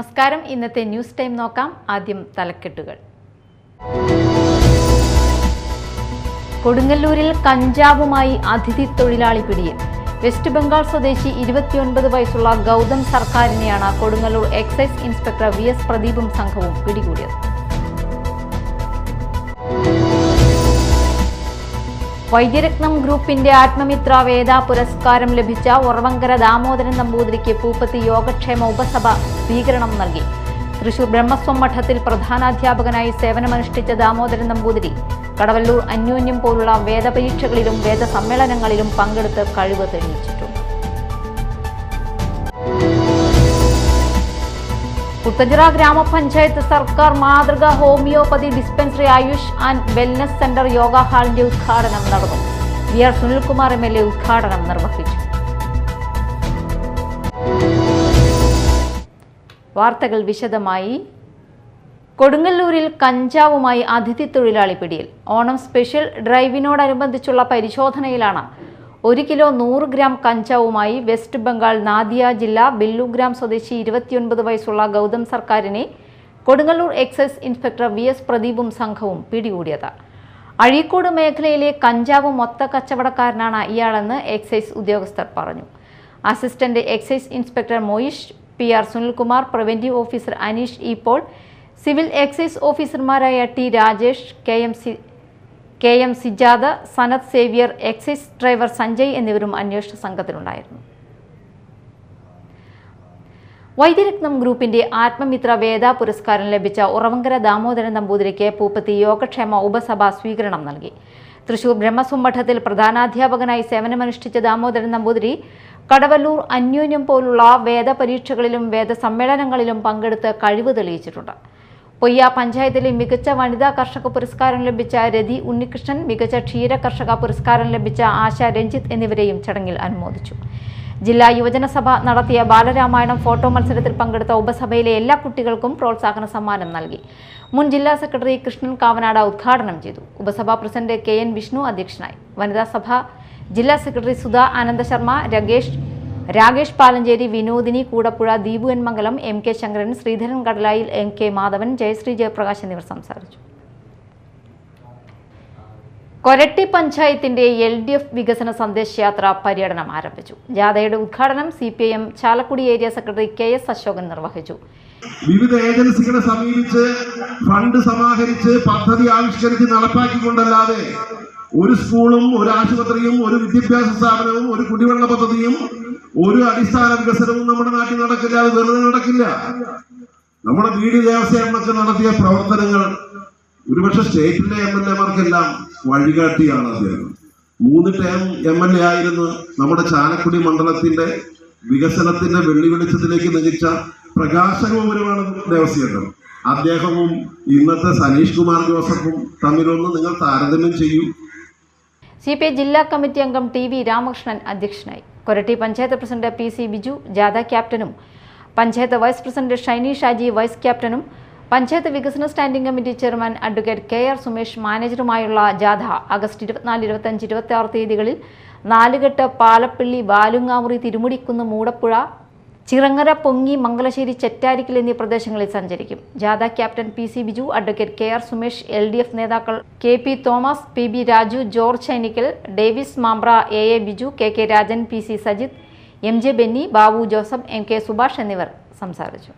നമസ്കാരം. ഇന്നത്തെ news time നോക്കാം. ആദ്യം തലക്കെട്ടുകൾ. കൊടുങ്ങല്ലൂരിൽ കഞ്ചാവുമായി അതിഥി തൊഴിലാളി പിടിയിൽ. വെസ്റ്റ് ബംഗാൾ സ്വദേശി 29 വയസ്സുള്ള ഗൗതം സർക്കാരിനെയാണ് കൊടുങ്ങല്ലൂർ എക്സൈസ് ഇൻസ്പെക്ടർ VS പ്രദീപും സംഘവും പിടികൂടിയത്. വൈദ്യരത്നം ഗ്രൂപ്പിന്റെ ആത്മമിത്ര വേദ പുരസ്കാരം ലഭിച്ച ഉറവങ്കര ദാമോദരൻ നമ്പൂതിരിക്ക് പൂപ്പത്തി യോഗക്ഷേമ ഉപസഭ സ്വീകരണം നൽകി. തൃശൂർ ബ്രഹ്മസ്വം മഠത്തിൽ പ്രധാനാധ്യാപകനായി സേവനമനുഷ്ഠിച്ച ദാമോദരൻ നമ്പൂതിരി കടവല്ലൂർ അന്യോന്യം പോലുള്ള വേദപരീക്ഷകളിലും വേദസമ്മേളനങ്ങളിലും പങ്കെടുത്ത് കഴിവ് തെളിയിച്ചിട്ടുണ്ട്. കുട്ടഞ്ചിറ ഗ്രാമപഞ്ചായത്ത് സർക്കാർ മാതൃക homeopathy dispensary Ayush and wellness centre yoga ഹാളിന്റെ ഉദ്ഘാടനം നടന്നു. VR സുനിൽകുമാർ MLA ഉദ്ഘാടനം നിർവഹിച്ചു. വാർത്തകൾ വിശദമായി. കൊടുങ്ങല്ലൂരിൽ കഞ്ചാവുമായി അതിഥി തൊഴിലാളി പിടിയിൽ. ഓണം സ്പെഷ്യൽ ഡ്രൈവിനോടനുബന്ധിച്ചുള്ള പരിശോധനയിലാണ് 1 കിലോ 100 ഗ്രാം കഞ്ചാവുമായി വെസ്റ്റ് ബംഗാൾ നാദിയ ജില്ല ബില്ലുഗ്രാം സ്വദേശി 29 വയസ്സുള്ള ഗൗതം സർക്കാരിനെ കൊടുങ്ങല്ലൂർ എക്സൈസ് ഇൻസ്പെക്ടർ VS പ്രദീപും സംഘവും പിടികൂടിയത്. അഴീക്കോട് മേഖലയിലെ കഞ്ചാവ് മൊത്ത കച്ചവടക്കാരനാണ് ഇയാളെന്ന് എക്സൈസ് ഉദ്യോഗസ്ഥർ പറഞ്ഞു. Assistant excise inspector Moyish, PR Sunilkumar, preventive officer Aneesh E. Paul, civil excise ഓഫീസർമാരായ T. Rajesh, KM Sijad, Sanath Xavier, excise driver Sanjay എന്നിവരും അന്വേഷണ സംഘത്തിലുണ്ടായിരുന്നു. വൈദ്യരത്നം ഗ്രൂപ്പിന്റെ ആത്മമിത്ര വേദ പുരസ്കാരം ലഭിച്ച ഉറവങ്കര ദാമോദരൻ നമ്പൂതിരിക്ക് പൂപ്പത്തി യോഗക്ഷേമ ഉപസഭ സ്വീകരണം നൽകി. തൃശൂർ ബ്രഹ്മസ്വം മഠത്തിൽ പ്രധാനാധ്യാപകനായി സേവനമനുഷ്ഠിച്ച ദാമോദരൻ നമ്പൂതിരി കടവല്ലൂർ അന്യോന്യം പോലുള്ള വേദപരീക്ഷകളിലും വേദസമ്മേളനങ്ങളിലും പങ്കെടുത്ത് കഴിവ് തെളിയിച്ചിട്ടുണ്ട്. പൊയ്യ പഞ്ചായത്തിലെ മികച്ച വനിതാ കർഷക പുരസ്കാരം ലഭിച്ച രതി ഉണ്ണികൃഷ്ണൻ, മികച്ച ക്ഷീര കർഷക പുരസ്കാരം ലഭിച്ച ആശ രഞ്ജിത്ത് എന്നിവരെയും ചടങ്ങിൽ അനുമോദിച്ചു. ജില്ലാ യുവജനസഭ നടത്തിയ ബാലരാമായണം ഫോട്ടോ മത്സരത്തിൽ പങ്കെടുത്ത ഉപസഭയിലെ എല്ലാ കുട്ടികൾക്കും പ്രോത്സാഹന സമ്മാനം നൽകി. മുൻ ജില്ലാ സെക്രട്ടറി കൃഷ്ണൻ കാവനാട് ഉദ്ഘാടനം ചെയ്തു. ഉപസഭാ പ്രസിഡന്റ് KN വിഷ്ണു അധ്യക്ഷനായി. വനിതാ സഭ ജില്ലാ സെക്രട്ടറി സുധാ ആനന്ദ ശർമ്മ, രാകേഷ് പാലഞ്ചേരി, വിനോദിനി കൂടപ്പുഴ, ദീപു N. മംഗലം, MK ശങ്കരൻ, ശ്രീധരൻ കടലായിൽ, MK മാധവൻ, ജയശ്രീ ജയപ്രകാശ് എന്നിവർ സംസാരിച്ചു. കൊരട്ടി പഞ്ചായത്തിന്റെ LDF വികസന സന്ദേശയാത്ര പര്യടനം ആരംഭിച്ചു. ജാഥയുടെ ഉദ്ഘാടനം CPIM Chalakudy area secretary KS Ashokan നിർവഹിച്ചു. വിവിധ ഏജൻസികളെ സമീപിച്ച് ഫണ്ട് സമാഹരിച്ച് പദ്ധതി ആവിഷ്കരിച്ച് നടപ്പാക്കിക്കൊണ്ടല്ലാതെ ഒരു സ്കൂളും ഒരു ആശുപത്രിയും ഒരു വിദ്യാഭ്യാസ സ്ഥാപനവും ഒരു കുടിവെള്ള പദ്ധതിയും ഒരു അടിസ്ഥാന വികസനവും നമ്മുടെ നാട്ടിൽ നടക്കില്ല. അത് വെറുതെ നടക്കില്ല. നമ്മുടെ വീട് ദേവസ്വമൊക്കെ നടത്തിയ പ്രവർത്തനങ്ങൾ ഒരുപക്ഷെ സ്റ്റേറ്റിലെ MLA-മാർക്കെല്ലാം വഴികാട്ടിയാണ് അദ്ദേഹം. 3 ടേം MLA ആയിരുന്നു. നമ്മുടെ ചാലക്കുടി മണ്ഡലത്തിന്റെ വികസനത്തിന്റെ വെള്ളിവെളിച്ചത്തിലേക്ക് നയിച്ച പ്രകാശഗോപുരമാണ് ദേവസ്വം. അദ്ദേഹവും ഇന്നത്തെ സനീഷ് കുമാർ ജോസഫും തമ്മിലൊന്ന് നിങ്ങൾ താരതമ്യം ചെയ്യൂ. CPI ജില്ലാ കമ്മിറ്റി അംഗം TV രാമകൃഷ്ണൻ അധ്യക്ഷനായി. കൊരട്ടി പഞ്ചായത്ത് പ്രസിഡന്റ് PC ബിജു ജാഥ ക്യാപ്റ്റനും, panchayat vice president Shiny Shaji vice ക്യാപ്റ്റനും, പഞ്ചായത്ത് വികസന standing committee chairman advocate KR Sumesh മാനേജറുമായുള്ള ജാഥ ആഗസ്റ്റ് 24, 25, 26 തീയതികളിൽ നാലുകെട്ട്, പാലപ്പള്ളി, ബാലുങ്ങാമുറി, തിരുമുടിക്കുന്ന്, മൂടപ്പുഴ, ചിറങ്ങര, പൊങ്ങി, മംഗലശ്ശേരി, ചെറ്റാരിക്കൽ എന്നീ പ്രദേശങ്ങളിൽ സഞ്ചരിക്കും. ജാഥ captain PC Biju, advocate KR Sumesh, LDF നേതാക്കൾ KP Thomas, PB Raju, George Chainikkal, Davis Mambra, AA Biju, KK Rajan, PC Sajith, MJ Benny, Babu Joseph, MK Subhash എന്നിവർ സംസാരിച്ചു.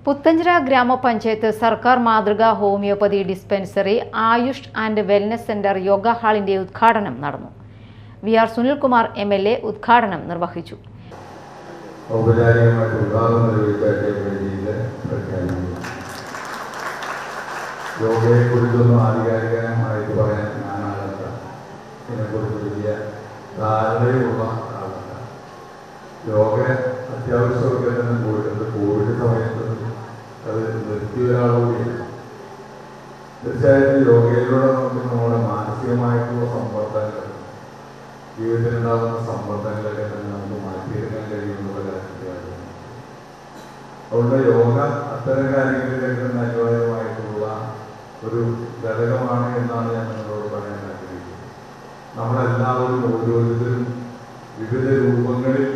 പുത്തഞ്ചിറ ഗ്രാമപഞ്ചായത്ത് സർക്കാർ മാതൃക homeopathy dispensary Ayush and wellness centre yoga ഹാളിന്റെ ഉദ്ഘാടനം നടന്നു. VR സുനിൽകുമാർ MLA ഉദ്ഘാടനം നിർവഹിച്ചു. യോഗയെക്കുറിച്ചൊന്നും ആധികാരികമായിട്ട് പറയാൻ ഞാനാകത്ത, ഇതിനെക്കുറിച്ച് വലിയ ധാരണയുള്ള ആളല്ല. യോഗ അത്യാവശ്യമൊക്കെ തന്നെ പോയിട്ടുണ്ട്. കോവിഡ് സമയത്ത് അത് നിർത്തിയ ഒരാളുകൂടിയാണ്. തീർച്ചയായിട്ടും യോഗയിലൂടെ നമുക്ക് നമ്മുടെ മാനസികമായിട്ടുള്ള സമ്മർദ്ദങ്ങൾ, ജീവിതത്തിലുണ്ടാകുന്ന സമ്മർദ്ദങ്ങളൊക്കെ തന്നെ നമുക്ക് മാറ്റിയെടുക്കാൻ കഴിയുന്നുള്ള കാര്യത്തിലാണ്. അതുകൊണ്ട് യോഗ അത്തരം കാര്യങ്ങളിലേക്ക് തന്നെ അനിവാര്യമായിട്ടുള്ള ഒരു ഘടകമാണ് എന്നാണ് ഞാൻ നിങ്ങളോട് പറയാൻ ആഗ്രഹിക്കുന്നത്. നമ്മളെല്ലാവരും ഓരോരുത്തരും വിവിധ രൂപങ്ങളിൽ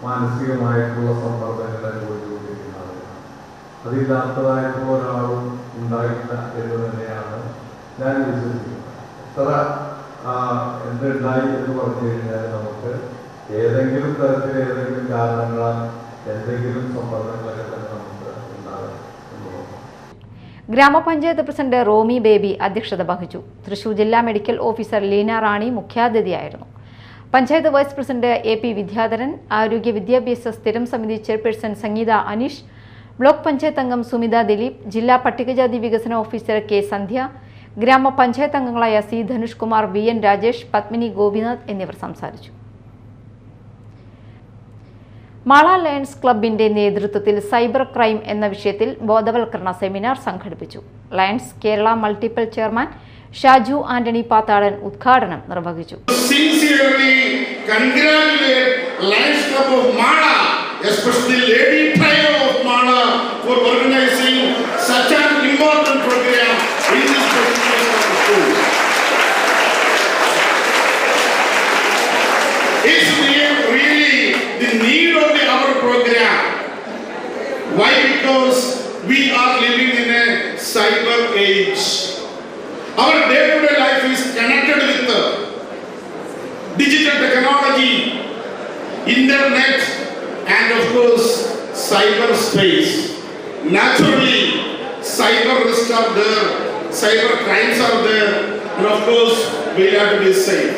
മാനസികമായിട്ടുള്ള സമ്മർദ്ദങ്ങൾ അനുഭവിച്ചുകൊണ്ടിരിക്കുന്ന ആളുകളാണ്. അതില്ലാത്തതായിട്ടുള്ള ഒരാളും ഉണ്ടായില്ല എന്ന് തന്നെയാണ് ഞാൻ വിശ്വസിക്കുന്നത്. എത്ര എന്തുണ്ടായി എന്ന് പറഞ്ഞു കഴിഞ്ഞാൽ നമുക്ക് ഏതെങ്കിലും തരത്തിൽ ഏതെങ്കിലും കാരണങ്ങളാൽ എന്തെങ്കിലും സമ്മർദ്ദങ്ങളൊക്കെ തന്നെ നമുക്ക് ഉണ്ടാകും എന്നുള്ളതാണ്. ഗ്രാമപഞ്ചായത്ത് പ്രസിഡന്റ് റോമി ബേബി അധ്യക്ഷത വഹിച്ചു. തൃശൂർ ജില്ലാ മെഡിക്കൽ ഓഫീസർ ലീന റാണി മുഖ്യാതിഥിയായിരുന്നു. Panchayat vice president AP Vidyadharan, ആരോഗ്യ വിദ്യാഭ്യാസ സ്ഥിരം സമിതി ചെയർപേഴ്സൺ സംഗീത അനീഷ്, ബ്ലോക്ക് പഞ്ചായത്ത് അംഗം സുമിത ദിലീപ്, ജില്ലാ പട്ടികജാതി വികസന ഓഫീസർ K സന്ധ്യ, ഗ്രാമപഞ്ചായത്ത് അംഗങ്ങളായ C ധനുഷ് കുമാർ, VN രാജേഷ്, പത്മിനി ഗോപിനാഥ് എന്നിവർ സംസാരിച്ചു. മാള ലയൺസ് ക്ലബിന്റെ നേതൃത്വത്തിൽ സൈബർ ക്രൈം എന്ന വിഷയത്തിൽ ബോധവൽക്കരണ സെമിനാർ സംഘടിപ്പിച്ചു. Lions Kerala multiple chairman Shaju Antony Pathadan ഉദ്ഘാടനം നിർവഹിച്ചു. Sincerely congratulate Lions Club of Mala, especially Lady Trio of Mala, for organizing such an important program in this particular school. It's really the need of our program. Why? Because we are living in a cyber age. Our day-to-day life is connected with digital technology, internet, and of course cyberspace. Naturally, cyber risks are there, cyber crimes are there, and of course we have to be safe.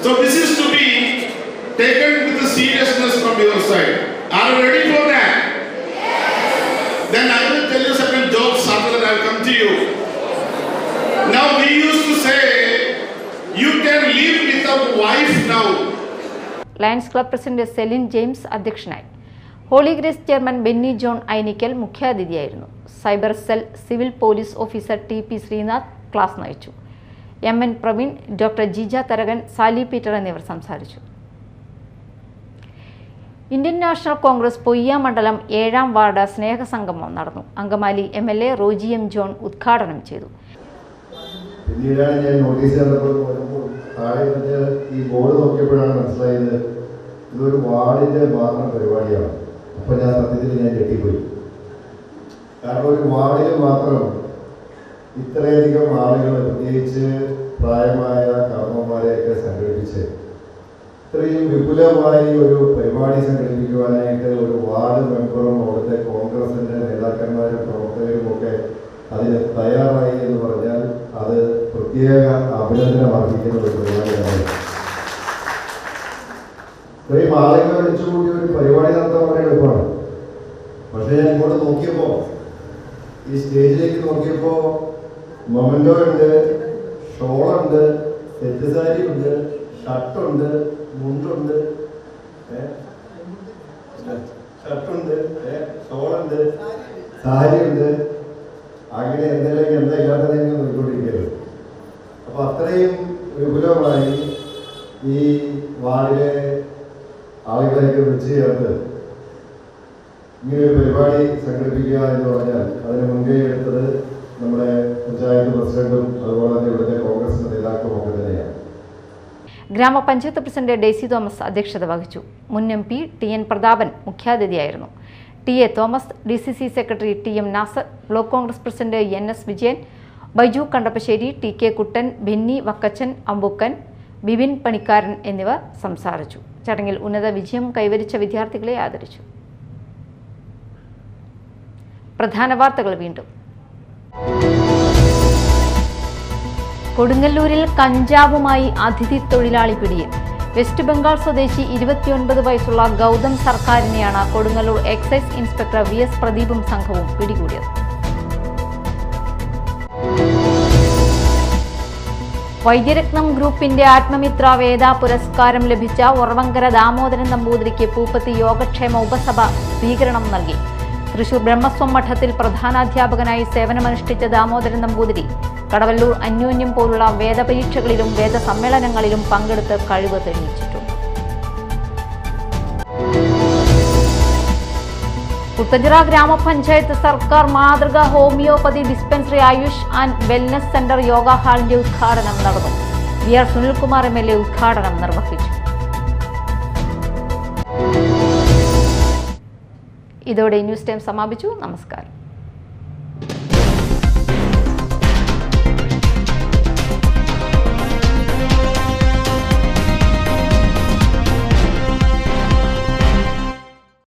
So this is to be taken with the seriousness from your side. Are you ready for that? Yes. Then I will tell you certain jokes after that. I will come to you. Now we used to say you can live without wife now. Lions club president Celine James അധ്യക്ഷനായി. Holy Grace chairman Benny John Ainikkal മുഖ്യാതിഥിയായിരുന്നു. Cyber cell civil police officer TP Sreenath class നയിച്ചു. MN Praveen, doctor Jija Tharakan, Sally Peter എന്നിവർ സംസാരിച്ചു. Indian national Congress Poyya മണ്ഡലം 7ാം ward സ്നേഹസംഗമം നടന്നു. Angamaly MLA Roji M John ഉദ്ഘാടനം ചെയ്തു. പിന്നീടാണ് ഞാൻ നോട്ടീസ് കണ്ടപ്പോൾ താഴെ ഈ ബോർഡ് നോക്കിയപ്പോഴാണ് മനസ്സിലായത് ഇതൊരു വാർഡിൻ്റെ മാത്രം പരിപാടിയാണ്. അപ്പോൾ ഞാൻ സത്യത്തിൽ ഞാൻ ഞെട്ടിപ്പോയി. കാരണം ഒരു വാർഡിൽ മാത്രം ഇത്രയധികം ആളുകൾ, പ്രത്യേകിച്ച് പ്രായമായ കാരണവന്മാരെയൊക്കെ സംഘടിപ്പിച്ച് ഇത്രയും വിപുലമായി ഒരു പരിപാടി സംഘടിപ്പിക്കുവാനായിട്ട് ഒരു വാർഡ് മെമ്പറും അവിടുത്തെ കോൺഗ്രസിൻ്റെ നേതാക്കന്മാരും പ്രവർത്തകരും ഒക്കെ അതിന് തയ്യാറായി എന്ന് പറഞ്ഞാൽ അത് പ്രത്യേക അഭിനന്ദനം അർഹിക്കുന്ന ഒരു പരിപാടിയാണ്. ഇത്രയും ആളുകളെ വിളിച്ചുകൂടി ഒരു പരിപാടി നടത്താൻ വളരെ എളുപ്പമാണ്. പക്ഷേ ഞാൻ ഇങ്ങോട്ട് നോക്കിയപ്പോൾ, ഈ സ്റ്റേജിലേക്ക് നോക്കിയപ്പോൾ മൊമെന്റോ ഉണ്ട്, ഷോളുണ്ട്, സെറ്റ് സാരി ഉണ്ട്, ഷർട്ടുണ്ട്, മുണ്ടുണ്ട്, ഷർട്ടുണ്ട്, ഷോളുണ്ട്, സാരിയുണ്ട്, അങ്ങനെ എന്തെല്ലാം എന്താ ഇല്ലാത്തത് നോക്കിക്കൊണ്ടിരിക്കുകയാണ്. അപ്പോൾ അത്രയും വിപുലമായി ഈ വാർഡിലെ ആളുകളെയൊക്കെ വിളിച്ചു ചേർത്ത് ഇങ്ങനെയൊരു പരിപാടി സംഘടിപ്പിക്കുക എന്ന് പറഞ്ഞാൽ അതിന് മുൻകൈ എടുത്തത് നമ്മുടെ പഞ്ചായത്ത് പ്രസിഡന്റും അതുപോലെ തന്നെ ഇവിടുത്തെ കോൺഗ്രസിന്റെ നേതാക്കളും ഒക്കെ തന്നെയാണ്. ഗ്രാമപഞ്ചായത്ത് പ്രസിഡന്റ് ഡെയ്സി തോമസ് അധ്യക്ഷത വഹിച്ചു. മുൻ MP TN പ്രതാപൻ മുഖ്യാതിഥിയായിരുന്നു. TA Thomas, DCC secretary TM Nasar, block Congress president NS Vijayan, Baiju Kandappassery, TK Kuttan, Benny Vakkachan, Ambukkan, Bibin Panikkaran എന്നിവർ സംസാരിച്ചു. ചടങ്ങിൽ ഉന്നത വിജയം കൈവരിച്ച വിദ്യാർത്ഥികളെ ആദരിച്ചു. പ്രധാന വാർത്തകൾ വീണ്ടും. കൊടുങ്ങല്ലൂരിൽ കഞ്ചാവുമായി അതിഥി തൊഴിലാളി പിടിയിൽ. വെസ്റ്റ് ബംഗാൾ സ്വദേശി 29 വയസ്സുള്ള ഗൗതം സർക്കാരിനെയാണ് കൊടുങ്ങല്ലൂർ എക്സൈസ് ഇൻസ്പെക്ടർ VS പ്രദീപും സംഘവും പിടികൂടിയത്. വൈദ്യരത്നം ഗ്രൂപ്പിന്റെ ആത്മമിത്ര വേദ പുരസ്കാരം ലഭിച്ച ഉറവങ്കര ദാമോദരൻ നമ്പൂതിരിക്ക് പൂപ്പത്തി യോഗക്ഷേമ ഉപസഭ സ്വീകരണം നൽകി. തൃശൂർ ബ്രഹ്മസ്വം മഠത്തിൽ പ്രധാനാധ്യാപകനായി സേവനമനുഷ്ഠിച്ച ദാമോദരൻ നമ്പൂതിരി കടവല്ലൂർ അന്യോന്യം പോലുള്ള വേദപരീക്ഷകളിലും വേദസമ്മേളനങ്ങളിലും പങ്കെടുത്ത് കഴിവ് തെളിയിച്ചിട്ടുണ്ട്. കുട്ടഞ്ചിറ ഗ്രാമപഞ്ചായത്ത് സർക്കാർ മാതൃക homeopathy dispensary Ayush and wellness centre yoga ഹാളിന്റെ ഉദ്ഘാടനം നടന്നു. VR സുനിൽകുമാർ MLA ഉദ്ഘാടനം നിർവഹിച്ചു. ഇതോടെ ന്യൂസ് ടൈം സമാപിച്ചു. നമസ്കാരം.